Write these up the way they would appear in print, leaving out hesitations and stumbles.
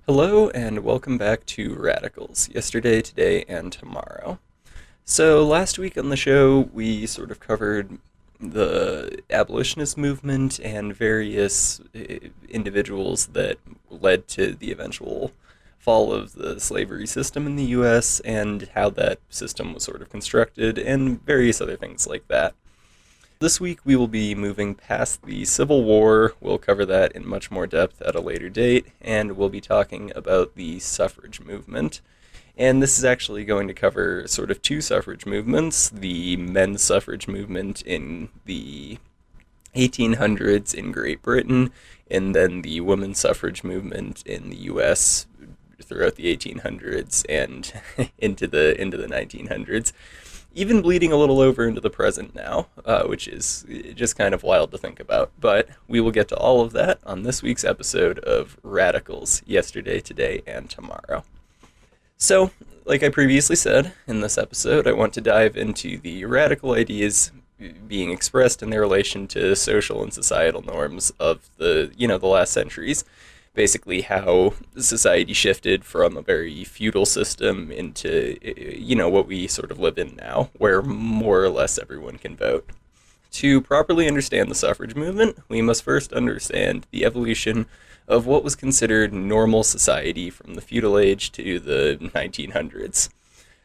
Hello and welcome back to Radicals, Yesterday, Today, and Tomorrow. So last week on the show, we sort of covered the abolitionist movement and various individuals that led to the eventual fall of the slavery system in the US and how that system was sort of constructed and various other things like that. This week we will be moving past the Civil War. We'll cover that in much more depth at a later date, and we'll be talking about the suffrage movement. And this is actually going to cover sort of two suffrage movements, the men's suffrage movement in the 1800s in Great Britain, and then the women's suffrage movement in the US throughout the 1800s and into the 1900s, even bleeding a little over into the present now, which is just kind of wild to think about. But we will get to all of that on this week's episode of Radicals, Yesterday, Today, and Tomorrow. So, like I previously said, in this episode, I want to dive into the radical ideas being expressed in their relation to social and societal norms of the last centuries. Basically how society shifted from a very feudal system into, what we sort of live in now, where more or less everyone can vote. To properly understand the suffrage movement, we must first understand the evolution of what was considered normal society from the feudal age to the 1900s.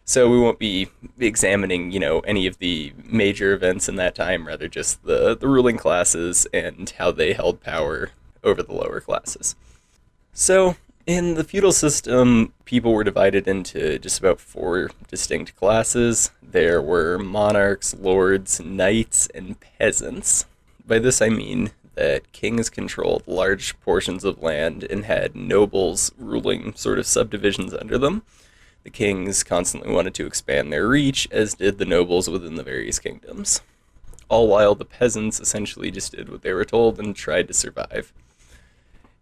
So we won't be examining, any of the major events in that time, rather just the ruling classes and how they held power over the lower classes. So, in the feudal system, people were divided into just about four distinct classes. There were monarchs, lords, knights, and peasants. By this I mean that kings controlled large portions of land and had nobles ruling sort of subdivisions under them. The kings constantly wanted to expand their reach, as did the nobles within the various kingdoms. All while the peasants essentially just did what they were told and tried to survive.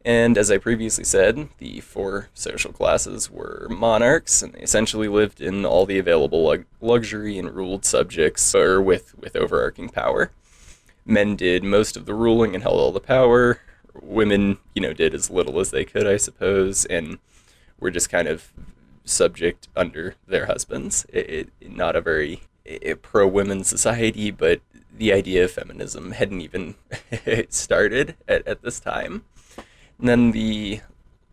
And as I previously said, the four social classes were monarchs, and they essentially lived in all the available luxury and ruled subjects, or with overarching power. Men did most of the ruling and held all the power. Women, did as little as they could, I suppose, and were just kind of subject under their husbands. Not a very pro-women society, but the idea of feminism hadn't even started at this time. And then the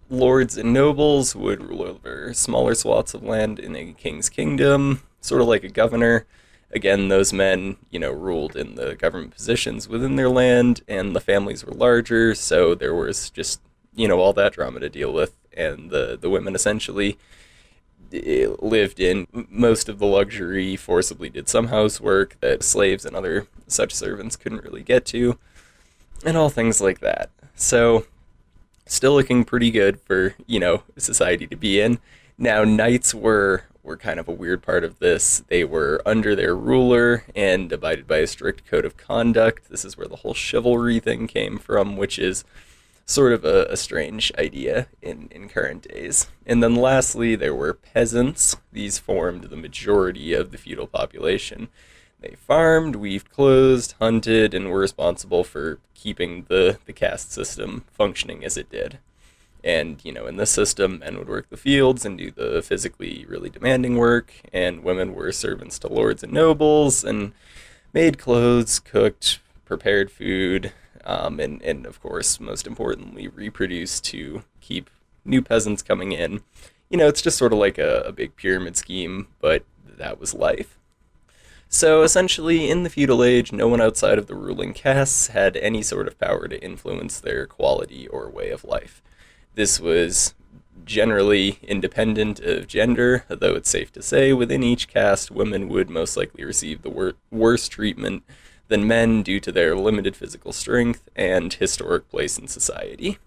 lords and nobles would rule over smaller swaths of land in a king's kingdom, sort of like a governor. Again, those men, ruled in the government positions within their land, and the families were larger, so there was just, all that drama to deal with. And the women essentially lived in most of the luxury, forcibly did some housework that slaves and other such servants couldn't really get to, and all things like that. So still looking pretty good for, society to be in. Now, knights were kind of a weird part of this. They were under their ruler and abided by a strict code of conduct. This is where the whole chivalry thing came from, which is sort of a strange idea in current days. And then lastly, there were peasants. These formed the majority of the feudal population. They farmed, weaved clothes, hunted, and were responsible for keeping the caste system functioning as it did. And, in this system, men would work the fields and do the physically really demanding work, and women were servants to lords and nobles, and made clothes, cooked, prepared food, and of course, most importantly, reproduced to keep new peasants coming in. It's just sort of like a big pyramid scheme, but that was life. So essentially, in the feudal age, no one outside of the ruling castes had any sort of power to influence their quality or way of life. This was generally independent of gender, though it's safe to say within each caste, women would most likely receive the worse treatment than men due to their limited physical strength and historic place in society.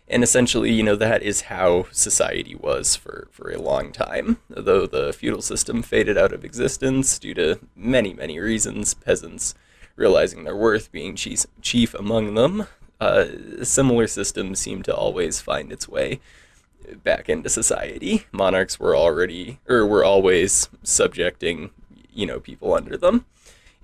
And essentially, that is how society was for a long time. Though the feudal system faded out of existence due to many, many reasons, peasants realizing their worth being chief among them, a similar system seemed to always find its way back into society. Monarchs were always subjecting, people under them.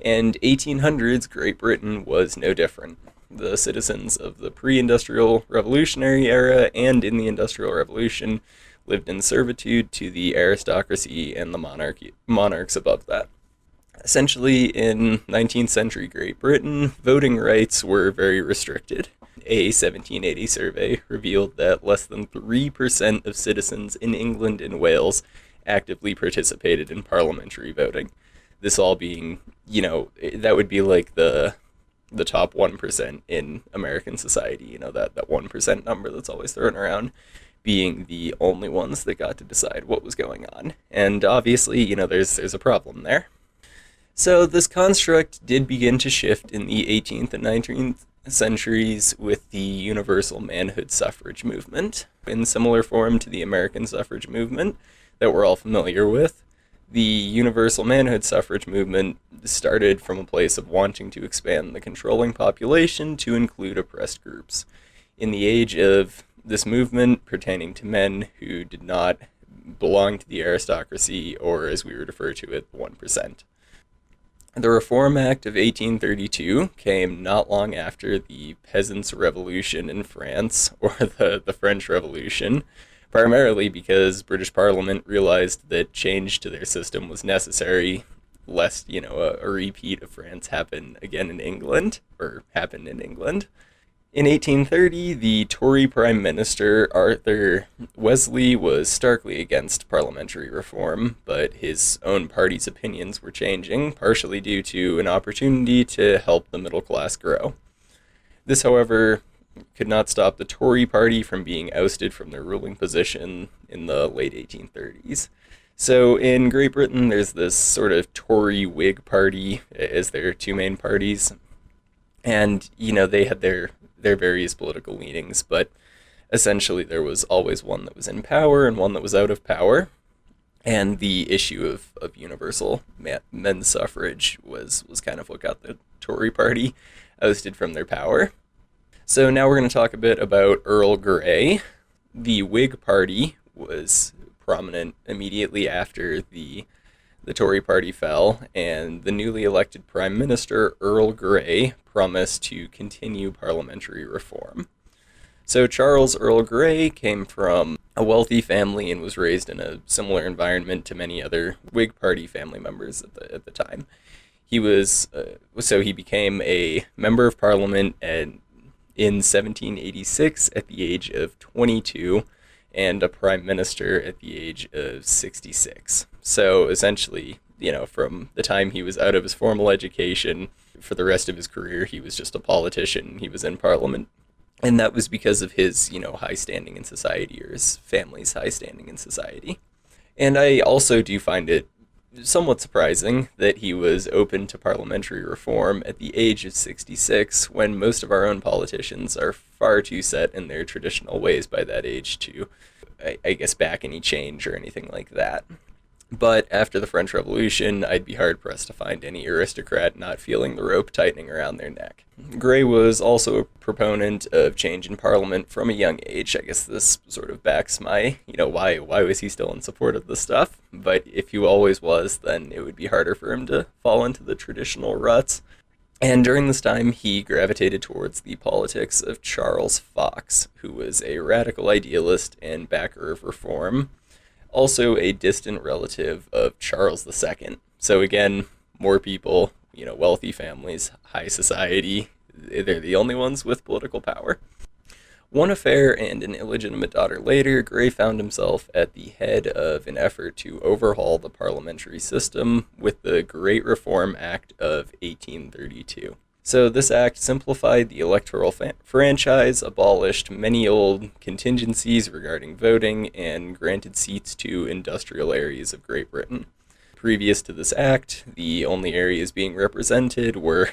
And 1800s Great Britain was no different. the citizens of the pre-industrial revolutionary era and in the Industrial Revolution lived in servitude to the aristocracy and the monarchs above that. Essentially, in 19th century Great Britain, voting rights were very restricted. A 1780 survey revealed that less than 3% of citizens in England and Wales actively participated in parliamentary voting. This all being, that would be like the top 1% in American society, that 1% number that's always thrown around, being the only ones that got to decide what was going on. And obviously, there's a problem there. So this construct did begin to shift in the 18th and 19th centuries with the universal manhood suffrage movement. In similar form to the American suffrage movement that we're all familiar with, the universal manhood suffrage movement started from a place of wanting to expand the controlling population to include oppressed groups. In the age of this movement pertaining to men who did not belong to the aristocracy, or as we would refer to it, 1%. The Reform Act of 1832 came not long after the Peasants' Revolution in France, or the French Revolution, primarily because British Parliament realized that change to their system was necessary, lest, a repeat of France happened in England. In 1830, the Tory Prime Minister Arthur Wellesley was starkly against parliamentary reform, but his own party's opinions were changing, partially due to an opportunity to help the middle class grow. This, however, could not stop the Tory party from being ousted from their ruling position in the late 1830s. So in Great Britain, there's this sort of Tory Whig party as their two main parties, and, they had their various political leanings, but essentially there was always one that was in power and one that was out of power, and the issue of universal men's suffrage was kind of what got the Tory party ousted from their power. So now we're going to talk a bit about Earl Grey. The Whig Party was prominent immediately after the Tory party fell, and the newly elected Prime Minister, Earl Grey, promised to continue parliamentary reform. So Charles Earl Grey came from a wealthy family and was raised in a similar environment to many other Whig Party family members at the time. He became a member of Parliament in 1786 at the age of 22, and a prime minister at the age of 66. So essentially, from the time he was out of his formal education, for the rest of his career, he was just a politician. He was in Parliament. And that was because of his, high standing in society, or his family's high standing in society. And I also do find it somewhat surprising that he was open to parliamentary reform at the age of 66, when most of our own politicians are far too set in their traditional ways by that age to, I guess, back any change or anything like that. But after the French Revolution, I'd be hard-pressed to find any aristocrat not feeling the rope tightening around their neck. Grey was also a proponent of change in Parliament from a young age. I guess this sort of backs my, why was he still in support of this stuff? But if he always was, then it would be harder for him to fall into the traditional ruts. And during this time, he gravitated towards the politics of Charles Fox, who was a radical idealist and backer of reform, also a distant relative of Charles II. So again, more people, wealthy families, high society, they're the only ones with political power. One affair and an illegitimate daughter later, Grey found himself at the head of an effort to overhaul the parliamentary system with the Great Reform Act of 1832. So this act simplified the electoral franchise, abolished many old contingencies regarding voting, and granted seats to industrial areas of Great Britain. Previous to this act, the only areas being represented were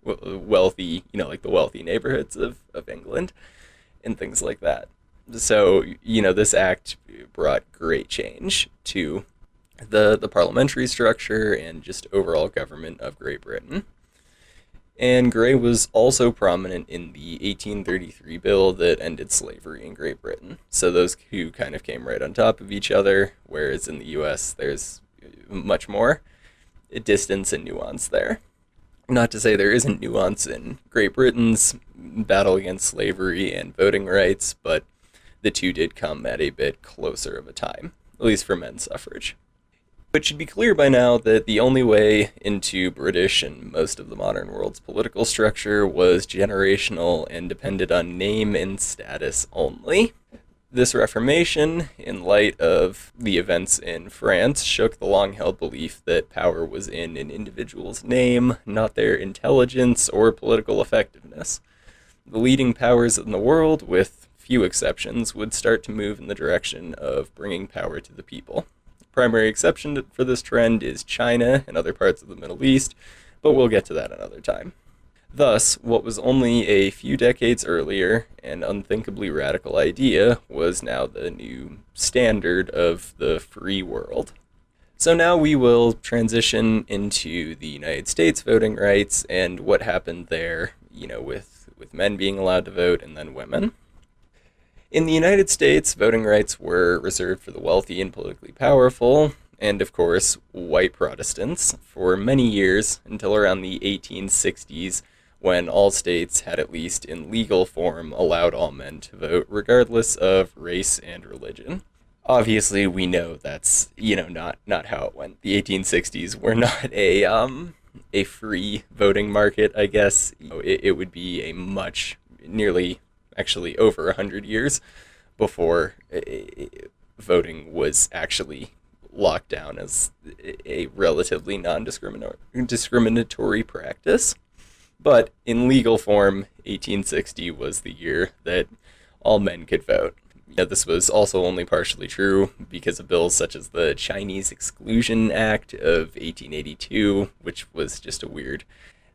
wealthy, like the wealthy neighborhoods of England and things like that. So, this act brought great change to the parliamentary structure and just overall government of Great Britain. And Grey was also prominent in the 1833 bill that ended slavery in Great Britain. So those two kind of came right on top of each other, whereas in the US there's much more distance and nuance there. Not to say there isn't nuance in Great Britain's battle against slavery and voting rights, but the two did come at a bit closer of a time, at least for men's suffrage. It should be clear by now that the only way into British and most of the modern world's political structure was generational and depended on name and status only. This Reformation, in light of the events in France, shook the long-held belief that power was in an individual's name, not their intelligence or political effectiveness. The leading powers in the world, with few exceptions, would start to move in the direction of bringing power to the people. The primary exception for this trend is China and other parts of the Middle East, but we'll get to that another time. Thus, what was only a few decades earlier an unthinkably radical idea was now the new standard of the free world. So now we will transition into the United States voting rights and what happened there, with men being allowed to vote and then women. In the United States, voting rights were reserved for the wealthy and politically powerful, and of course, white Protestants, for many years until around the 1860s, when all states had, at least in legal form, allowed all men to vote, regardless of race and religion. Obviously, we know that's, not how it went. The 1860s were not a free voting market, I guess. It would be a much, nearly, actually over 100 years before voting was actually locked down as a relatively non-discriminatory practice. But in legal form, 1860 was the year that all men could vote. This was also only partially true because of bills such as the Chinese Exclusion Act of 1882, which was just a weird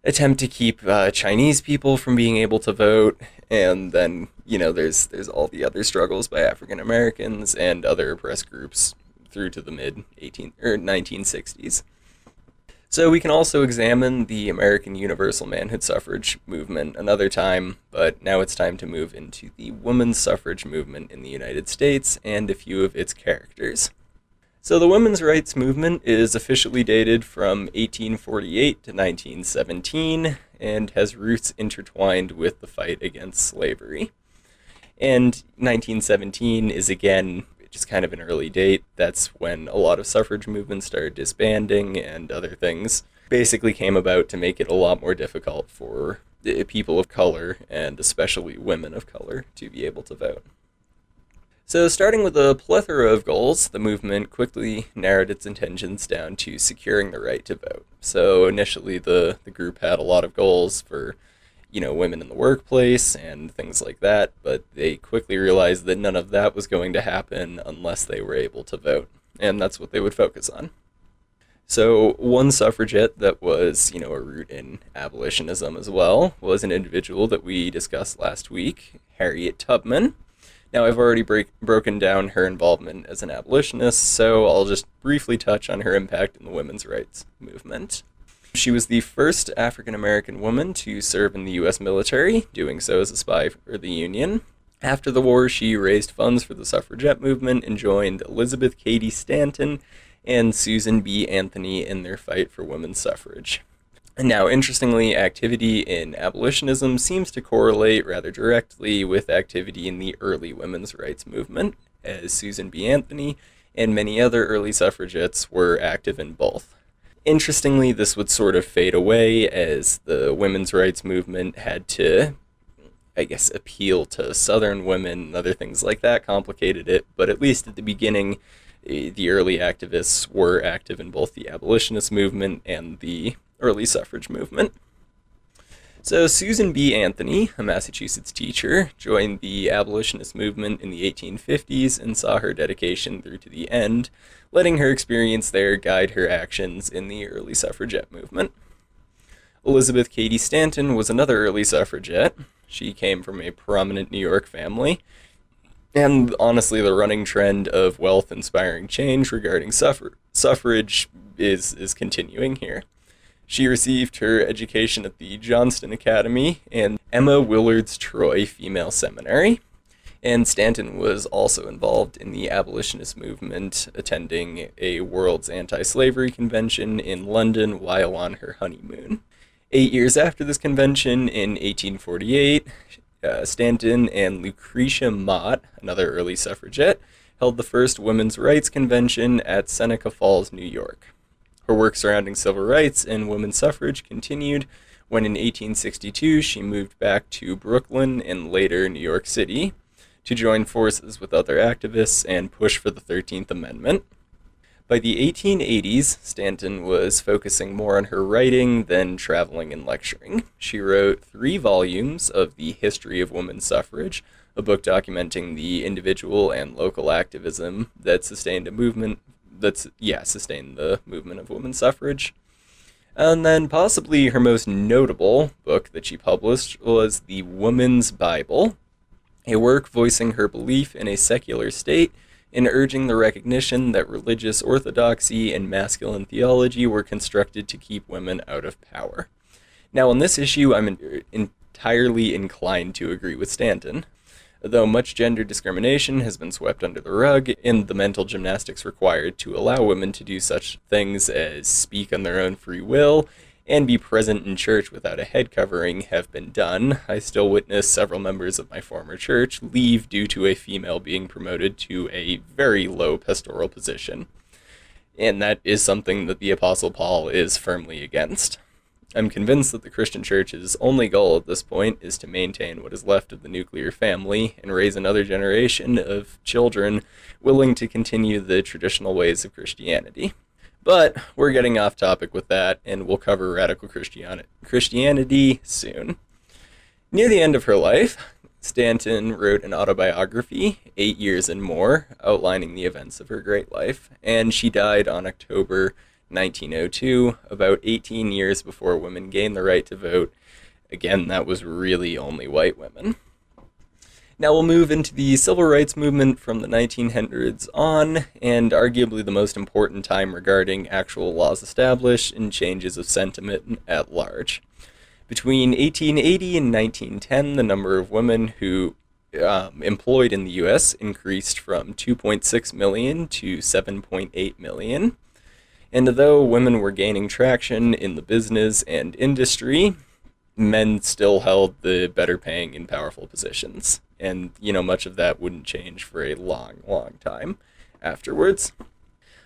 attempt to keep Chinese people from being able to vote. And then, there's all the other struggles by African Americans and other oppressed groups through to the mid 1960s. So we can also examine the American universal manhood suffrage movement another time, but now it's time to move into the women's suffrage movement in the United States and a few of its characters. So the women's rights movement is officially dated from 1848 to 1917 and has roots intertwined with the fight against slavery. And 1917 is again just kind of an early date. That's when a lot of suffrage movements started disbanding and other things basically came about to make it a lot more difficult for people of color, and especially women of color, to be able to vote. So starting with a plethora of goals, the movement quickly narrowed its intentions down to securing the right to vote. So initially the group had a lot of goals for women in the workplace and things like that, but they quickly realized that none of that was going to happen unless they were able to vote, and that's what they would focus on. So one suffragette that was, a root in abolitionism as well was an individual that we discussed last week, Harriet Tubman. Now I've already broken down her involvement as an abolitionist, so I'll just briefly touch on her impact in the women's rights movement. She was the first African-American woman to serve in the U.S. military, doing so as a spy for the Union. After the war, she raised funds for the suffragette movement and joined Elizabeth Cady Stanton and Susan B. Anthony in their fight for women's suffrage. And now, interestingly, activity in abolitionism seems to correlate rather directly with activity in the early women's rights movement, as Susan B. Anthony and many other early suffragettes were active in both. Interestingly, this would sort of fade away as the women's rights movement had to, appeal to Southern women and other things like that, complicated it. But at least at the beginning, the early activists were active in both the abolitionist movement and the early suffrage movement. So Susan B. Anthony, a Massachusetts teacher, joined the abolitionist movement in the 1850s and saw her dedication through to the end, letting her experience there guide her actions in the early suffragette movement. Elizabeth Cady Stanton was another early suffragette. She came from a prominent New York family, and honestly, the running trend of wealth inspiring change regarding suffrage is continuing here. She received her education at the Johnston Academy and Emma Willard's Troy Female Seminary, and Stanton was also involved in the abolitionist movement, attending a World's Anti-Slavery Convention in London while on her honeymoon. 8 years after this convention, in 1848, Stanton and Lucretia Mott, another early suffragette, held the first women's rights convention at Seneca Falls, New York. Her work surrounding civil rights and women's suffrage continued when in 1862 she moved back to Brooklyn and later New York City to join forces with other activists and push for the 13th Amendment. By the 1880s, Stanton was focusing more on her writing than traveling and lecturing. She wrote 3 volumes of The History of Women's Suffrage, a book documenting the individual and local activism that sustained sustained the movement of women's suffrage. And then possibly her most notable book that she published was The Woman's Bible, a work voicing her belief in a secular state and urging the recognition that religious orthodoxy and masculine theology were constructed to keep women out of power. Now, on this issue, I'm entirely inclined to agree with Stanton. Though much gender discrimination has been swept under the rug, and the mental gymnastics required to allow women to do such things as speak on their own free will and be present in church without a head covering have been done, I still witness several members of my former church leave due to a female being promoted to a very low pastoral position. And that is something that the Apostle Paul is firmly against. I'm convinced that the Christian Church's only goal at this point is to maintain what is left of the nuclear family and raise another generation of children willing to continue the traditional ways of Christianity. But we're getting off topic with that, and we'll cover radical Christianity soon. Near the end of her life, Stanton wrote an autobiography, 8 Years and More, outlining the events of her great life, and she died on October 1902, about 18 years before women gained the right to vote. Again, that was really only white women. Now we'll move into the civil rights movement from the 1900s on, and arguably the most important time regarding actual laws established and changes of sentiment at large. Between 1880 and 1910, the number of women who employed in the U.S. increased from 2.6 million to 7.8 million. And though women were gaining traction in the business and industry, men still held the better paying and powerful positions. And, much of that wouldn't change for a long, long time afterwards.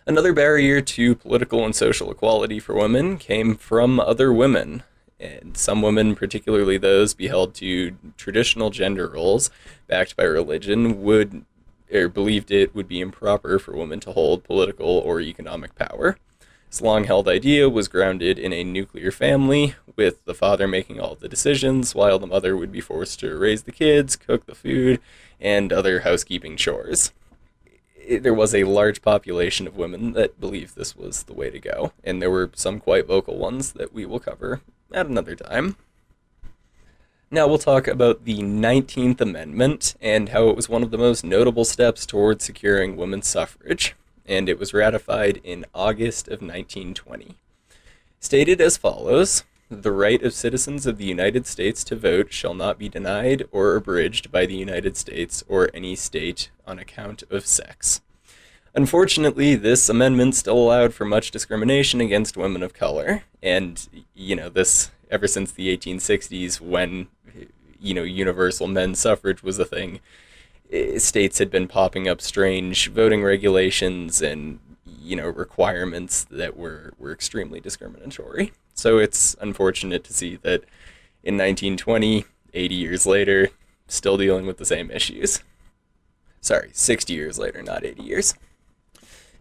Another barrier to political and social equality for women came from other women. And some women, particularly those beheld to traditional gender roles backed by religion, believed it would be improper for women to hold political or economic power. This long-held idea was grounded in a nuclear family, with the father making all the decisions, while the mother would be forced to raise the kids, cook the food, and other housekeeping chores. There was a large population of women that believed this was the way to go, and there were some quite vocal ones that we will cover at another time. Now we'll talk about the 19th Amendment and how it was one of the most notable steps towards securing women's suffrage, and it was ratified in August of 1920. Stated as follows: the right of citizens of the United States to vote shall not be denied or abridged by the United States or any state on account of sex. Unfortunately, this amendment still allowed for much discrimination against women of color, and, this ever since the 1860s when, universal men's suffrage was a thing. States had been popping up strange voting regulations and, requirements that were extremely discriminatory. So it's unfortunate to see that in 1920, 80 years later, still dealing with the same issues. Sorry, 60 years later, not 80 years.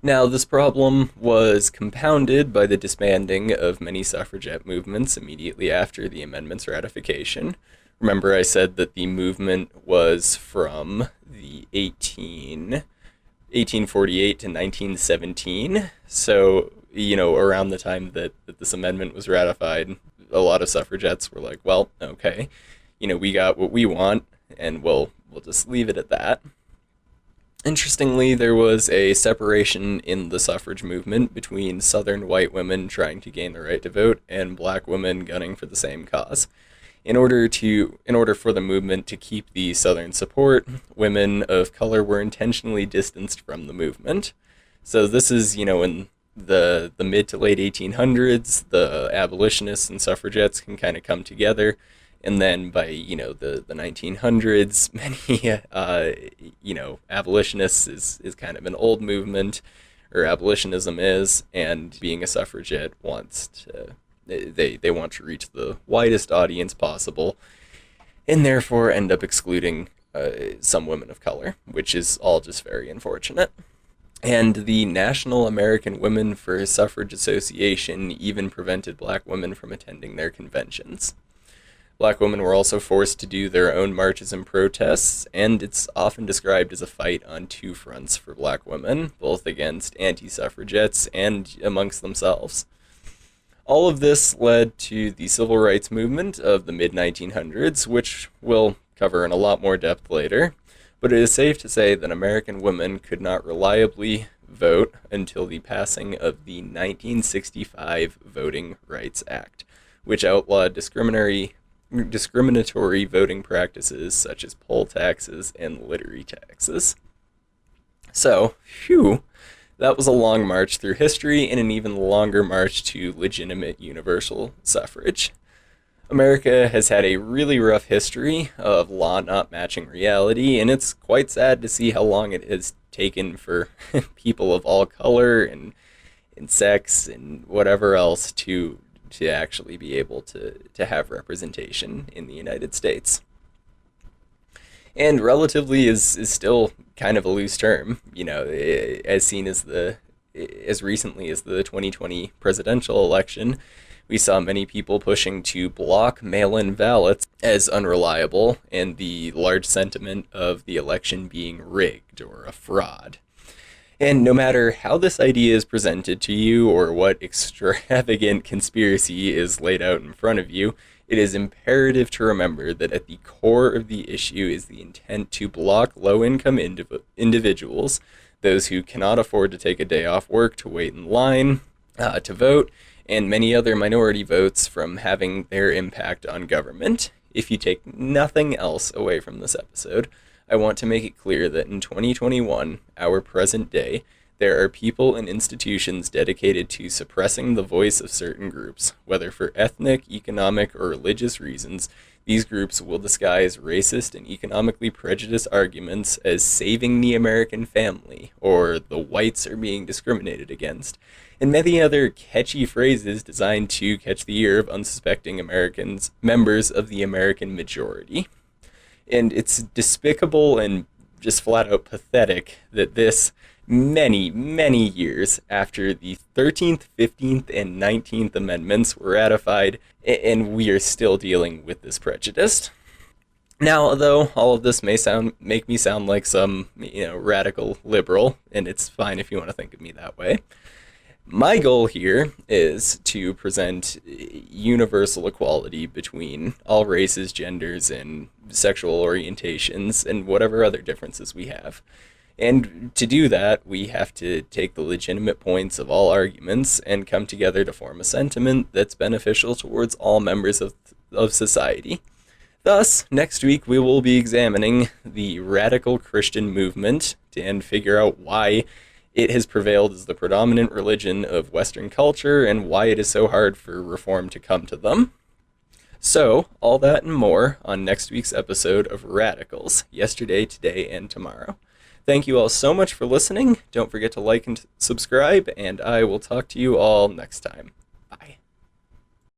Now, this problem was compounded by the disbanding of many suffragette movements immediately after the amendment's ratification. Remember, I said that the movement was from the 1848 to 1917. So, around the time that this amendment was ratified, a lot of suffragettes were like, well, okay, we got what we want, and we'll just leave it at that. Interestingly, there was a separation in the suffrage movement between Southern white women trying to gain the right to vote and black women gunning for the same cause. In order for the movement to keep the Southern support, women of color were intentionally distanced from the movement. So this is, in the mid to late 1800s, the abolitionists and suffragettes can kind of come together. And then by, the 1900s, many, abolitionists is kind of an old movement, or abolitionism is, and being a suffragette they want to reach the widest audience possible, and therefore end up excluding some women of color, which is all just very unfortunate. And the National American Women for Suffrage Association even prevented black women from attending their conventions. Black women were also forced to do their own marches and protests, and it's often described as a fight on two fronts for black women, both against anti-suffragettes and amongst themselves. All of this led to the civil rights movement of the mid-1900s, which we'll cover in a lot more depth later, but it is safe to say that American women could not reliably vote until the passing of the 1965 Voting Rights Act, which outlawed discriminatory voting practices such as poll taxes and lottery taxes. So, that was a long march through history and an even longer march to legitimate universal suffrage. America has had a really rough history of law not matching reality, and it's quite sad to see how long it has taken for people of all color and sex and whatever else to actually be able to have representation in the United States. And relatively is still kind of a loose term, as recently as the 2020 presidential election. We saw many people pushing to block mail-in ballots as unreliable, and the large sentiment of the election being rigged or a fraud. And no matter how this idea is presented to you or what extravagant conspiracy is laid out in front of you, it is imperative to remember that at the core of the issue is the intent to block low-income individuals, those who cannot afford to take a day off work to wait in line to vote, and many other minority votes from having their impact on government. If you take nothing else away from this episode, I want to make it clear that in 2021, our present day, there are people and institutions dedicated to suppressing the voice of certain groups. Whether for ethnic, economic, or religious reasons, these groups will disguise racist and economically prejudiced arguments as saving the American family, or the whites are being discriminated against, and many other catchy phrases designed to catch the ear of unsuspecting Americans, members of the American majority. And it's despicable and just flat out pathetic that this, many, many years after the 13th, 15th, and 19th Amendments were ratified, and we are still dealing with this prejudice. Now, though, all of this may make me sound like some, radical liberal, and it's fine if you want to think of me that way. My goal here is to present universal equality between all races, genders, and sexual orientations, and whatever other differences we have. And to do that, we have to take the legitimate points of all arguments and come together to form a sentiment that's beneficial towards all members of society. Thus, next week we will be examining the radical Christian movement and figure out why it has prevailed as the predominant religion of Western culture and why it is so hard for reform to come to them. So, all that and more on next week's episode of Radicals, Yesterday, Today, and Tomorrow. Thank you all so much for listening. Don't forget to like and subscribe, and I will talk to you all next time.